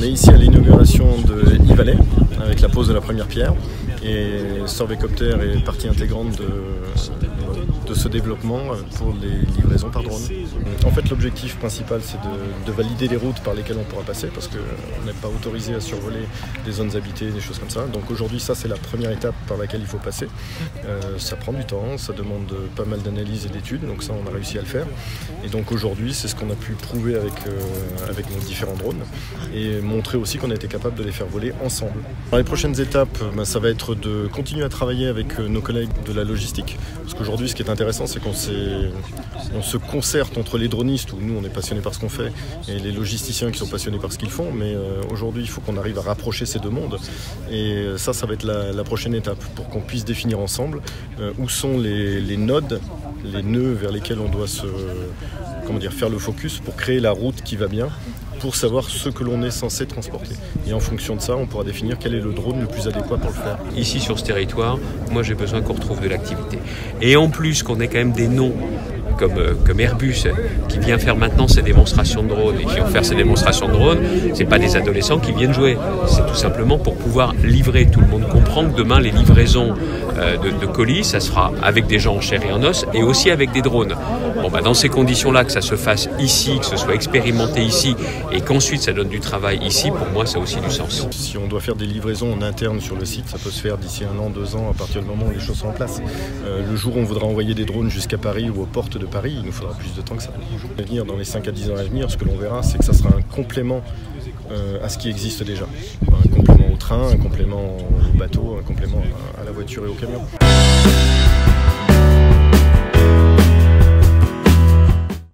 est ici à l'inauguration de e-Valley avec la pose de la première pierre et Surveycopter est partie intégrante de ce développement pour les livraisons par drone. En fait, l'objectif principal, c'est de valider les routes par lesquelles on pourra passer parce qu'on n'est pas autorisé à survoler des zones habitées, des choses comme ça. Donc aujourd'hui, ça c'est la première étape par laquelle il faut passer. Ça prend du temps, ça demande pas mal d'analyses et d'études, donc ça on a réussi à le faire. Et donc aujourd'hui, c'est ce qu'on a pu prouver avec nos différents drones et montrer aussi qu'on a été capable de les faire voler ensemble. Dans les prochaines étapes, ça va être de continuer à travailler avec nos collègues de la logistique, parce qu'aujourd'hui, ce qui est intéressant, c'est qu'on se concerte entre les dronistes, où nous on est passionnés par ce qu'on fait, et les logisticiens qui sont passionnés par ce qu'ils font, mais aujourd'hui il faut qu'on arrive à rapprocher ces deux mondes, et ça va être la prochaine étape, pour qu'on puisse définir ensemble où sont les nodes, les nœuds vers lesquels on doit faire le focus pour créer la route qui va bien, pour savoir ce que l'on est censé transporter. Et en fonction de ça, on pourra définir quel est le drone le plus adéquat pour le faire. Ici, sur ce territoire, moi j'ai besoin qu'on retrouve de l'activité. Et en plus, qu'on ait quand même des noms comme Airbus, qui vient faire maintenant ses démonstrations de drones, et qui vont faire ces démonstrations de drones, c'est pas des adolescents qui viennent jouer. C'est tout simplement pour pouvoir livrer. Tout le monde comprend que demain, les livraisons de colis, ça sera avec des gens en chair et en os, et aussi avec des drones. Bon, dans ces conditions-là, que ça se fasse ici, que ce soit expérimenté ici, et qu'ensuite ça donne du travail ici, pour moi ça a aussi du sens. Si on doit faire des livraisons en interne sur le site, ça peut se faire d'ici 1 an, 2 ans, à partir du moment où les choses sont en place. Le jour où on voudra envoyer des drones jusqu'à Paris ou aux portes de Paris, il nous faudra plus de temps que ça. Dans les 5 à 10 ans à venir, ce que l'on verra, c'est que ça sera un complément à ce qui existe déjà. Un complément au train, un complément au bateau, un complément à la voiture et au camion.